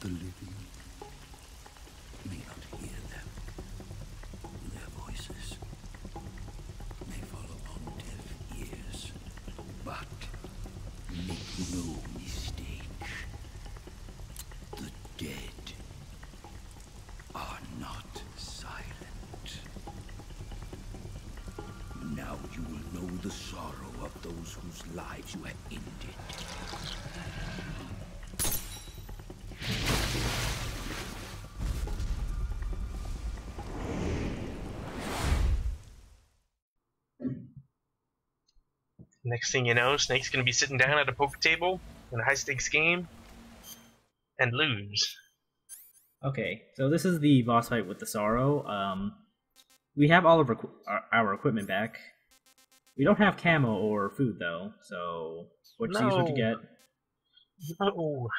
The living may not hear them. Their voices may fall upon deaf ears. But make no mistake, the dead are not silent. Now you will know the sorrow of those whose lives you have ended. Next thing you know, Snake's gonna be sitting down at a poker table in a high-stakes game and lose. Okay, so this is the boss fight with the Sorrow. We have all of our equipment back. We don't have camo or food though, so what you use what you get. No.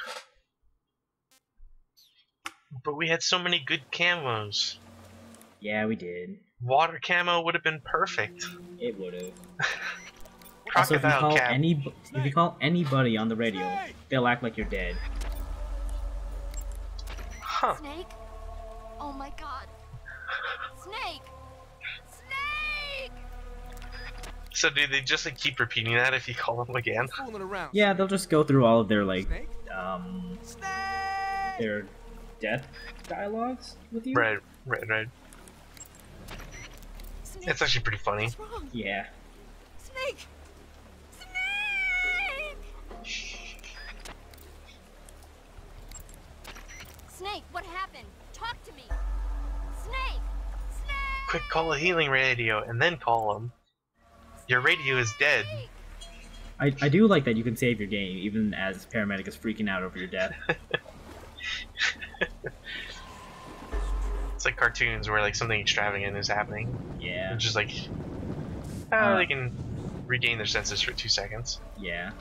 But we had so many good camos. Yeah, we did. Water camo would have been perfect. It would have. Also, Crocodile cap. if you call anybody on the radio, they'll act like you're dead. Huh. Snake? Oh my god. Snake! Snake! So do they just like keep repeating that if you call them again? Yeah, they'll just go through all of their like their death dialogues with you. Right. Snake. It's actually pretty funny. What's wrong? Yeah. Snake! Snake, what happened? Talk to me! Snake! Snake! Quick, call a healing radio and then call them. Your radio is dead. I do like that you can save your game even as paramedic is freaking out over your death. It's like cartoons where like something extravagant is happening. Yeah. It's just like they can regain their senses for 2 seconds. Yeah.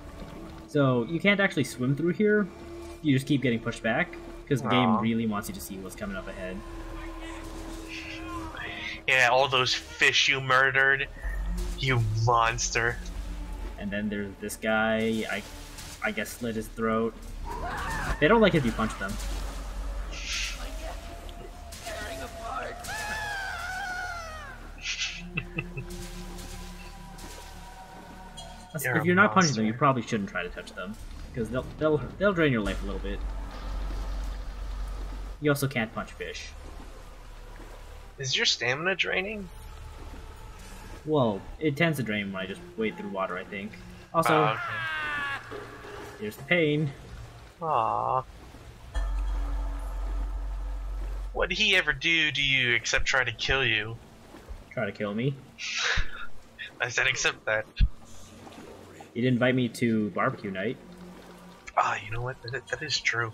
So you can't actually swim through here. You just keep getting pushed back because the game really wants you to see what's coming up ahead. Yeah, all those fish you murdered, you monster. And then there's this guy. I guess slit his throat. They don't like if you punch them. If you're not punching them, you probably shouldn't try to touch them because they'll drain your life a little bit. You also can't punch fish. Is your stamina draining? Well, it tends to drain when I just wade through water, I think. Also, okay. Here's the pain. Aww. What did he ever do to you except try to kill you? Try to kill me. I said except that. He didn't invite me to barbecue night. Ah, you know what? That is true.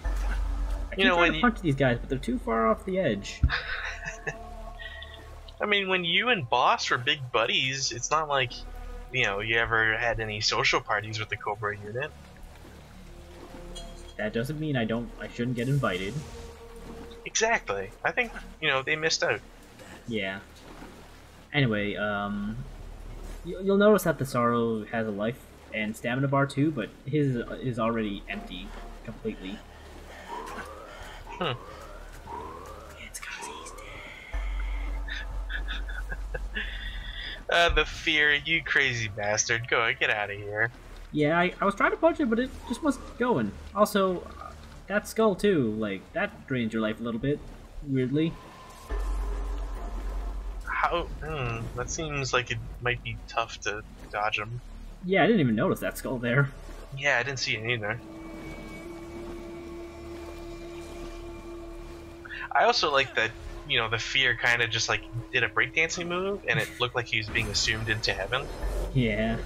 I keep trying to punch these guys, but they're too far off the edge. I mean, when you and Boss were big buddies, it's not like, you know, you ever had any social parties with the Cobra unit. That doesn't mean I shouldn't get invited. Exactly. I think, you know, they missed out. Yeah. Anyway, you'll notice that the Sorrow has a life and stamina bar too, but his is already empty completely. Hmm. It's 'cause he's dead. The fear, you crazy bastard. Go, get out of here. Yeah, I was trying to punch it, but it just wasn't going. Also, that skull too, like, that drains your life a little bit, weirdly. How? That seems like it might be tough to dodge him. Yeah, I didn't even notice that skull there. Yeah, I didn't see it either. I also like that, you know, the fear kind of just like did a breakdancing move and it looked like he was being assumed into heaven. Yeah.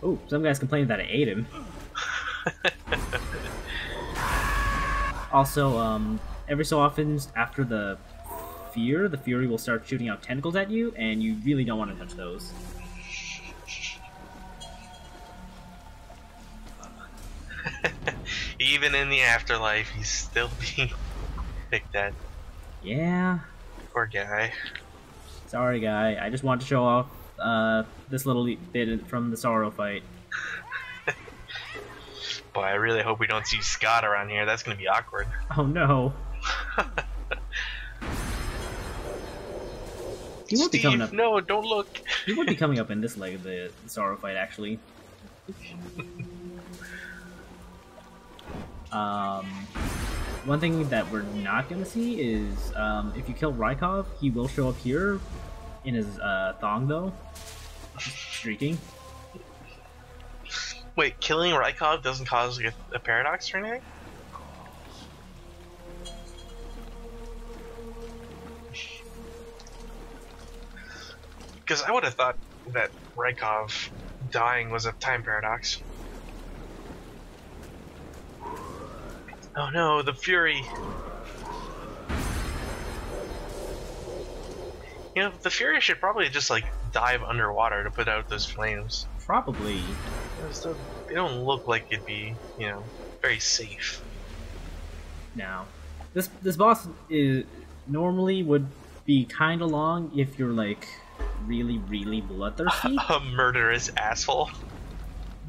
Oh, some guys complained that I ate him. Also, every so often after the Fury will start shooting out tentacles at you, and you really don't want to touch those. Even in the afterlife, he's still being picked at. Yeah. Poor guy. Sorry, guy. I just want to show off this little bit from the Sorrow fight. Boy, I really hope we don't see Scott around here. That's gonna be awkward. Oh no. He would be coming Steve, up. no, don't look. He would be coming up in this leg of the Sorrow fight, actually. One thing that we're not gonna see is if you kill Rykov, he will show up here in his thong, though, streaking. Wait, killing Rykov doesn't cause like a paradox or anything? Because I would have thought that Rykov dying was a time paradox. Oh no, the Fury! You know, the Fury should probably just like dive underwater to put out those flames. Probably. They don't look like it'd be, you know, very safe. Now, this boss is normally would be kind of long if you're like really bloodthirsty. A murderous asshole.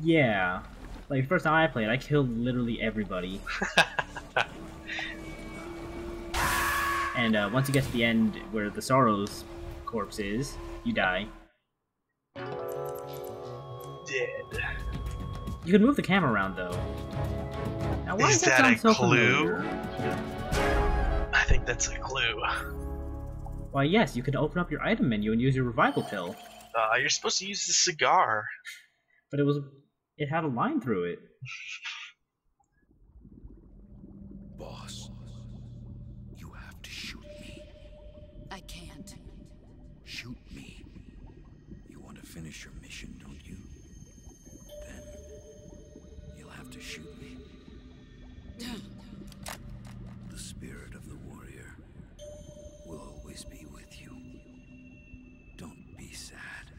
Yeah. Like, the first time I played, I killed literally everybody. And once you get to the end where the Sorrow's corpse is, you die. Dead. You can move the camera around, though. Now, why Is does that that sound a so clue? familiar? I think that's a clue. Why, yes, you can open up your item menu and use your revival pill. You're supposed to use the cigar. But it had a line through it. Boss, you have to shoot me. I can't. Shoot me. You want to finish your mission, don't you? Then you'll have to shoot me. The spirit of the warrior will always be with you. Don't be sad.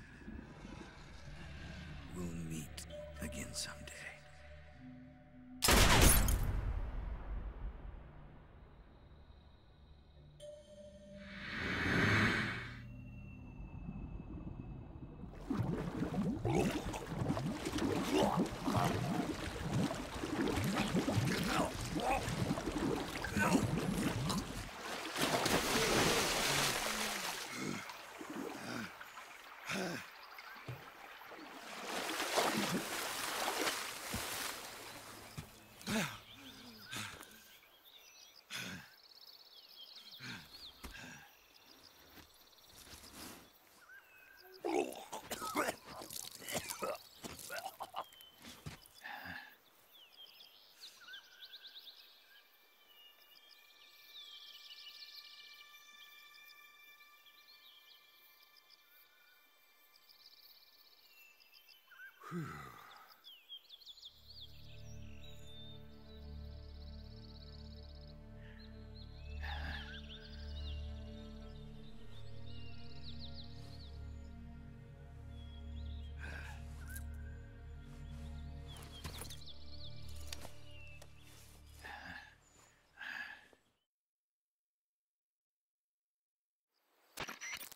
We'll meet again someday.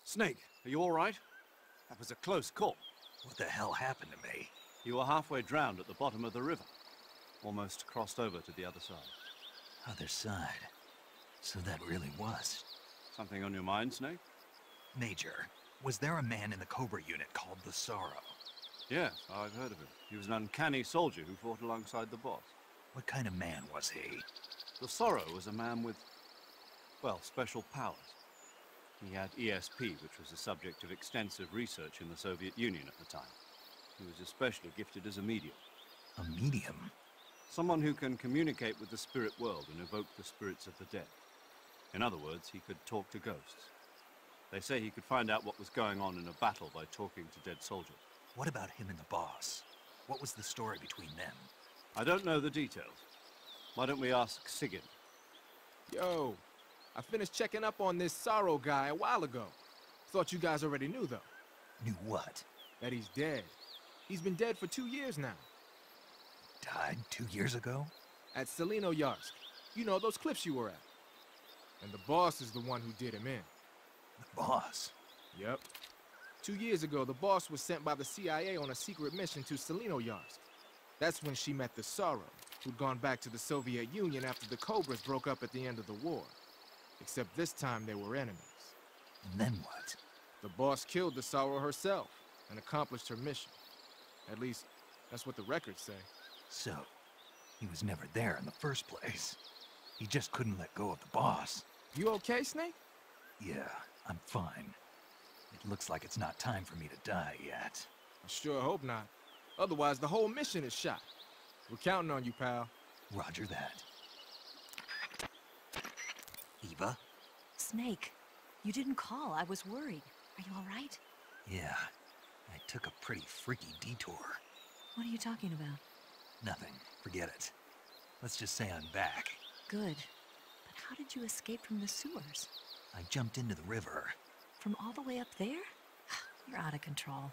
Snake, are you all right? That was a close call. What the hell happened to me? You were halfway drowned at the bottom of the river. Almost crossed over to the other side. Other side. So that really was. Something on your mind, Snake? Major, was there a man in the Cobra unit called the Sorrow? Yes, I've heard of him. He was an uncanny soldier who fought alongside the boss. What kind of man was he? The Sorrow was a man with, well, special powers. He had ESP, which was the subject of extensive research in the Soviet Union at the time. He was especially gifted as a medium. A medium? Someone who can communicate with the spirit world and evoke the spirits of the dead. In other words, he could talk to ghosts. They say he could find out what was going on in a battle by talking to dead soldiers. What about him and the boss? What was the story between them? I don't know the details. Why don't we ask Sigyn? Yo, I finished checking up on this Sorrow guy a while ago. Thought you guys already knew, though. Knew what? That he's dead. He's been dead for 2 years now. Died 2 years ago? At Selino-Yarsk. You know, those cliffs you were at. And the boss is the one who did him in. The boss? Yep. 2 years ago, the boss was sent by the CIA on a secret mission to Selino-Yarsk. That's when she met the Sorrow. who'd gone back to the Soviet Union after the Cobras broke up at the end of the war. Except this time they were enemies. And then what? The boss killed the Sorrow herself and accomplished her mission. At least, that's what the records say. So, he was never there in the first place. He just couldn't let go of the boss. You okay, Snake? Yeah, I'm fine. It looks like it's not time for me to die yet. I sure hope not. Otherwise, the whole mission is shot. We're counting on you, pal. Roger that. Eva? Snake, you didn't call. I was worried. Are you all right? Yeah, I took a pretty freaky detour. What are you talking about? Nothing. Forget it. Let's just say I'm back. Good. But how did you escape from the sewers? I jumped into the river. From all the way up there? You're out of control.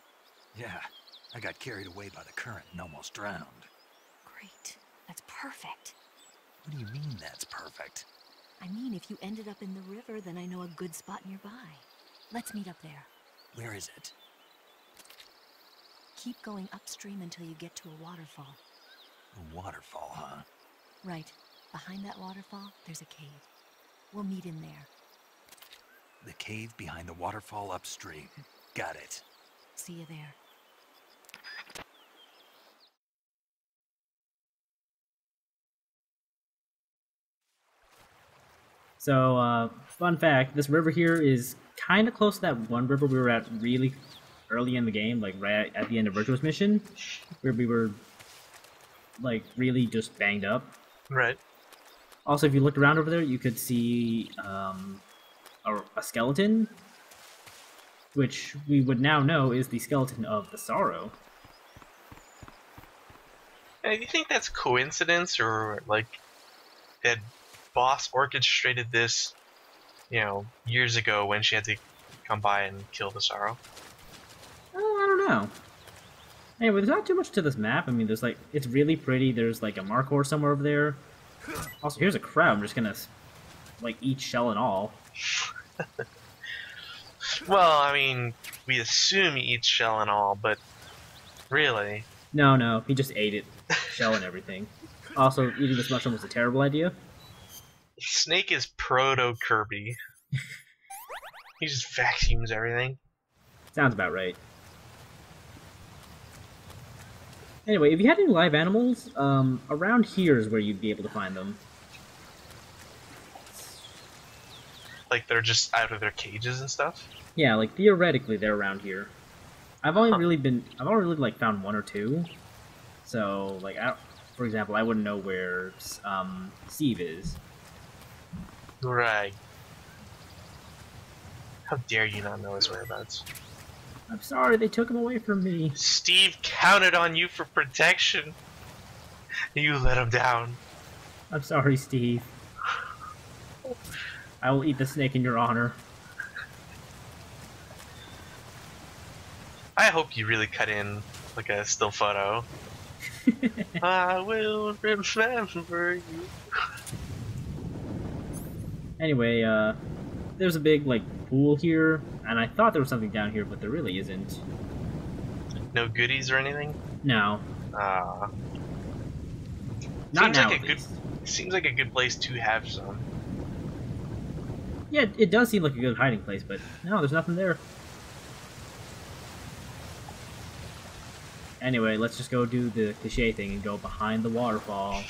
Yeah, I got carried away by the current and almost drowned. Great. That's perfect. What do you mean that's perfect? I mean, if you ended up in the river, then I know a good spot nearby. Let's meet up there. Where is it? Keep going upstream until you get to a waterfall. A waterfall, huh? Right. Behind that waterfall, there's a cave. We'll meet in there. The cave behind the waterfall upstream. Got it. See you there. So, fun fact, this river here is kind of close to that one river we were at really early in the game, like right at the end of Virtuous Mission, where we were, like, really just banged up. Right. Also, if you looked around over there, you could see a skeleton, which we would now know is the skeleton of the Sorrow. Do you think that's coincidence, or like that boss orchestrated this, years ago when she had to come by and kill the Sorrow? Oh, I don't know. Anyway, there's not too much to this map. I mean, there's like, it's really pretty. There's like a Markor somewhere over there. Also, here's a crab. I'm just gonna, like, eat shell and all. Well, I mean, we assume he eats shell and all, but really. No, he just ate it, shell and everything. Also, eating this mushroom was a terrible idea. Snake is proto Kirby. He just vacuums everything. Sounds about right. Anyway, if you had any live animals, around here is where you'd be able to find them. Like they're just out of their cages and stuff? Yeah, like theoretically they're around here. I've only really like found one or two. So, like, for example, I wouldn't know where Steve is. Right. How dare you not know his whereabouts? I'm sorry, they took him away from me. Steve counted on you for protection. You let him down. I'm sorry, Steve. I will eat the snake in your honor. I hope you really cut in like a still photo. I will remember you. Anyway, there's a big, like, pool here, and I thought there was something down here, but there really isn't. No goodies or anything? No. Not Not now, like at a good. least. Seems like a good place to have some. Yeah, it does seem like a good hiding place, but no, there's nothing there. Anyway, let's just go do the cliche thing and go behind the waterfall.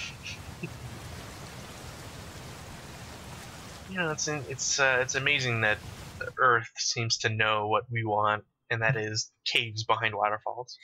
It's amazing that Earth seems to know what we want, and that is caves behind waterfalls.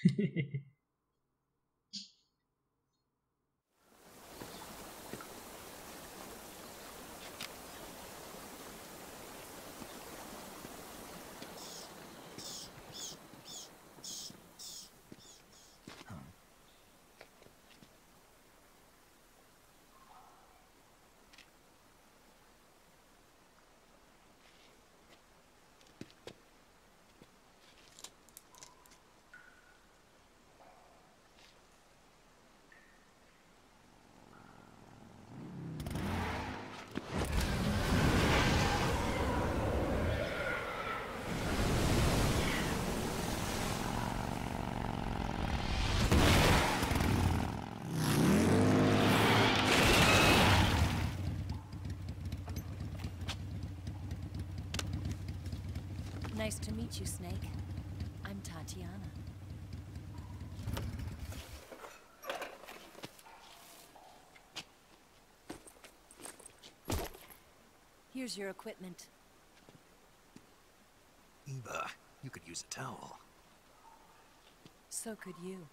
Nice to meet you, Snake. I'm Tatiana. Here's your equipment. Eva, you could use a towel. So could you.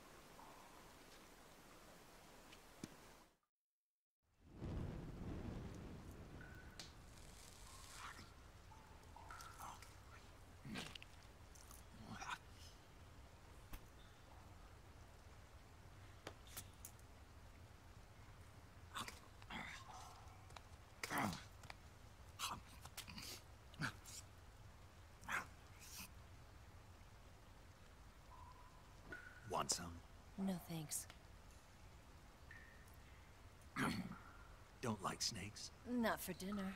Want some? No thanks. Don't like snakes? Not for dinner.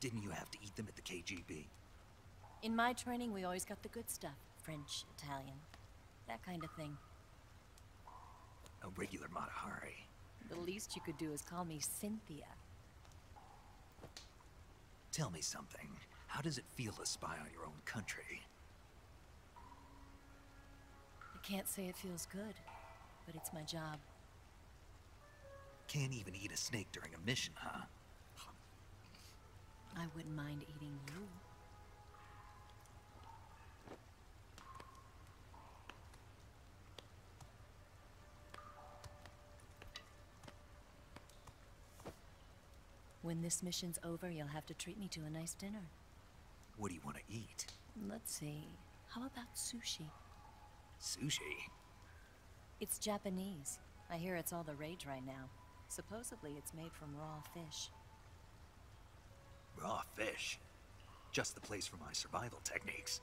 Didn't you have to eat them at the KGB? In my training, we always got the good stuff. French, Italian, that kind of thing. A regular Matahari. The least you could do is call me Cynthia. Tell me something. How does it feel to spy on your own country? I can't say it feels good, but it's my job. Can't even eat a snake during a mission, huh? I wouldn't mind eating you. When this mission's over, you'll have to treat me to a nice dinner. What do you want to eat? Let's see. How about sushi? Sushi? It's Japanese. I hear it's all the rage right now. Supposedly it's made from raw fish. Raw fish? Just the place for my survival techniques.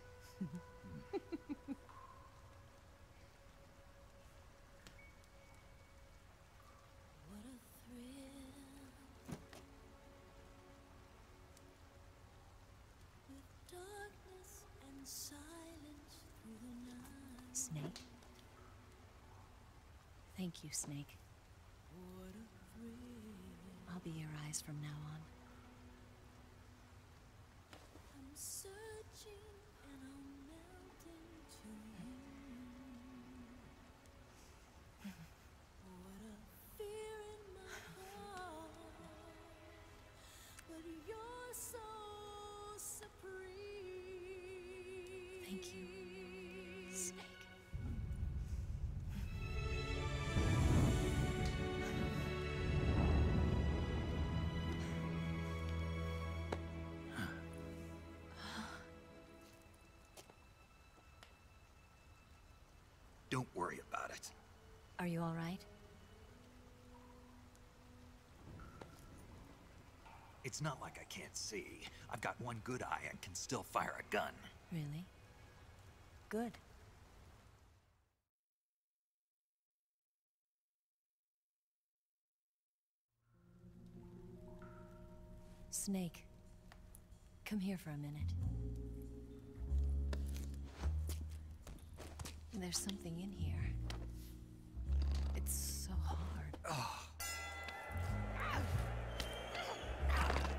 Snake? Thank you, Snake. I'll be your eyes from now on. I'm searching and I'm melting to you. What a fear in my heart, but you're so supreme. Thank you, Snake. Don't worry about it. Are you all right? It's not like I can't see. I've got one good eye and can still fire a gun. Really? Good. Snake, come here for a minute. There's something in here. It's so hard.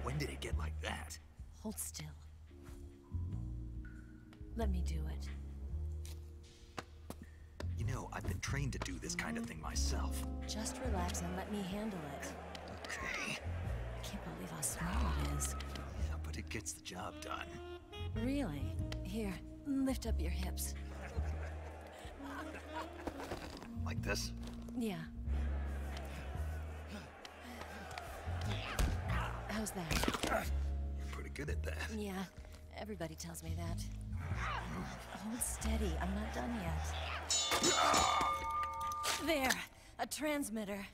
When did it get like that? Hold still. Let me do it. You know, I've been trained to do this kind of thing myself. Just relax and let me handle it. Okay. I can't believe how small it is. Yeah, but it gets the job done. Really? Here, lift up your hips. Like this? Yeah. How's that? You're pretty good at that. Yeah, everybody tells me that. Hold steady, I'm not done yet. There, a transmitter.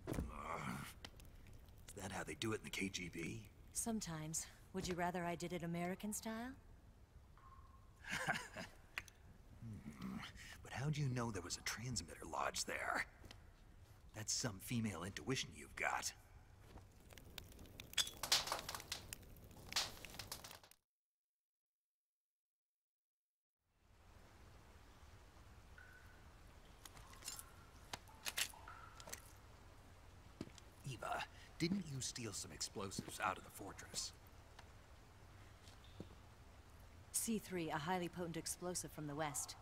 Is that how they do it in the KGB? Sometimes. Would you rather I did it American style? But how'd you know there was a transmitter lodged there? That's some female intuition you've got. Eva, Didn't you steal some explosives out of the fortress? C3, a highly potent explosive from the west.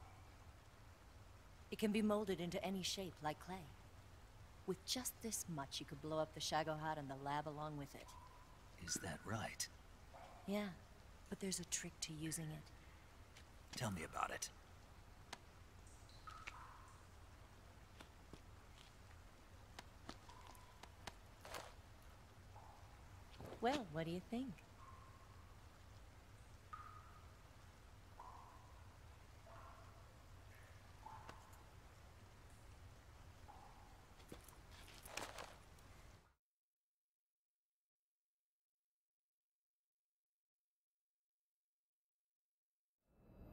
It can be molded into any shape, like clay. With just this much, you could blow up the Shagohod and the lab along with it. Is that right? Yeah, but there's a trick to using it. Tell me about it. Well, what do you think?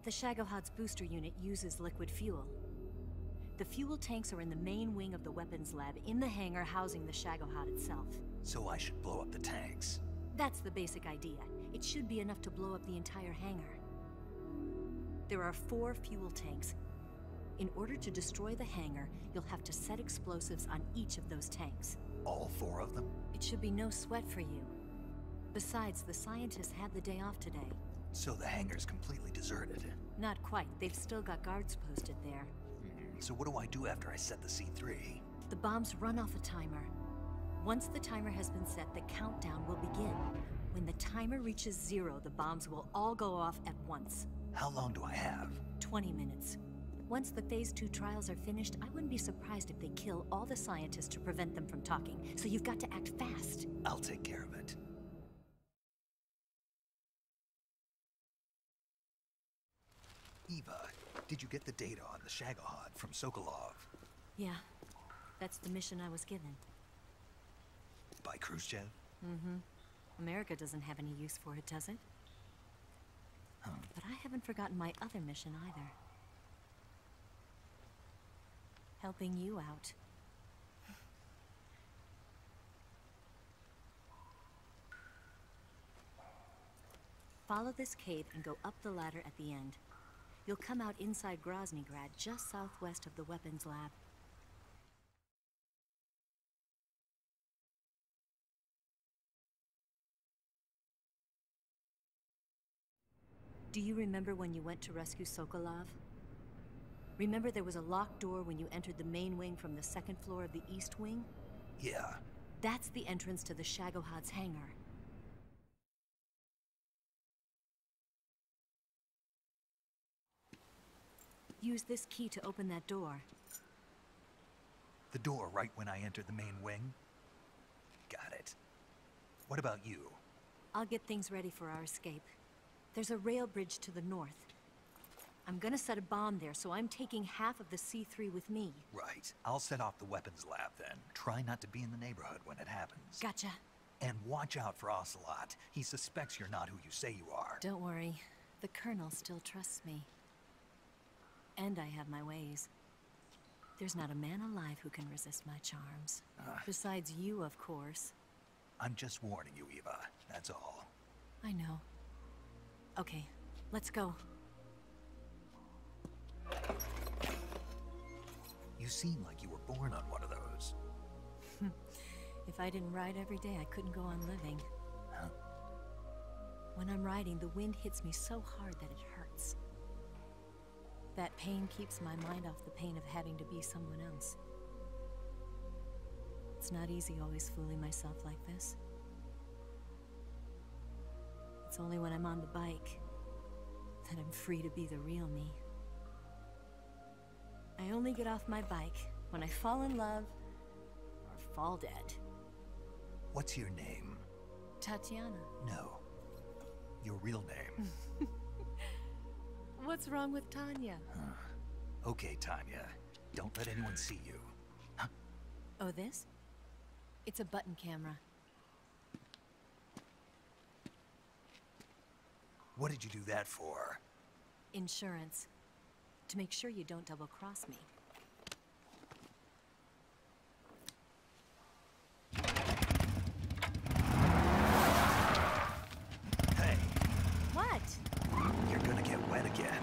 The Shagohod's booster unit uses liquid fuel. The fuel tanks are in the main wing of the weapons lab in the hangar housing the Shagohod itself. So I should blow up the tanks. That's the basic idea. It should be enough to blow up the entire hangar. There are 4 fuel tanks. In order to destroy the hangar, you'll have to set explosives on each of those tanks. All 4 of them? It should be no sweat for you. Besides, the scientists had the day off today. So the hangar's completely deserted. Not quite. They've still got guards posted there. So what do I do after I set the C3? The bombs run off a timer. Once the timer has been set, the countdown will begin. When the timer reaches 0, the bombs will all go off at once. How long do I have? 20 minutes. Once the Phase 2 trials are finished, I wouldn't be surprised if they kill all the scientists to prevent them from talking. So you've got to act fast. I'll take care of it. Eva, did you get the data on the Shagohod from Sokolov? Yeah, that's the mission I was given. By Khrushchev? Mm-hmm. America doesn't have any use for it, does it? But I haven't forgotten my other mission either. Helping you out. Follow this cave and go up the ladder at the end. You'll come out inside Groznygrad, just southwest of the weapons lab. Do you remember when you went to rescue Sokolov? Remember there was a locked door when you entered the main wing from the 2nd floor of the east wing? Yeah. That's the entrance to the Shagohod's hangar. Use this key to open that door. The door right when I entered the main wing? Got it. What about you? I'll get things ready for our escape. There's a rail bridge to the north. I'm gonna set a bomb there, so I'm taking half of the C3 with me. Right. I'll set off the weapons lab then. Try not to be in the neighborhood when it happens. Gotcha. And watch out for Ocelot. He suspects you're not who you say you are. Don't worry. The Colonel still trusts me. And I have my ways. There's not a man alive who can resist my charms. Besides you, of course. I'm just warning you, Eva. That's all. I know. Okay, let's go. You seem like you were born on one of those. If I didn't ride every day, I couldn't go on living. Huh? When I'm riding, the wind hits me so hard that it hurts. That pain keeps my mind off the pain of having to be someone else. It's not easy always fooling myself like this. It's only when I'm on the bike that I'm free to be the real me. I only get off my bike when I fall in love or fall dead. What's your name? Tatiana. No. Your real name. What's wrong with Tanya? Okay, Tanya. Don't let anyone see you. Huh? Oh, this? It's a button camera. What did you do that for? Insurance. To make sure you don't double-cross me. Hey, What? you're gonna get wet again.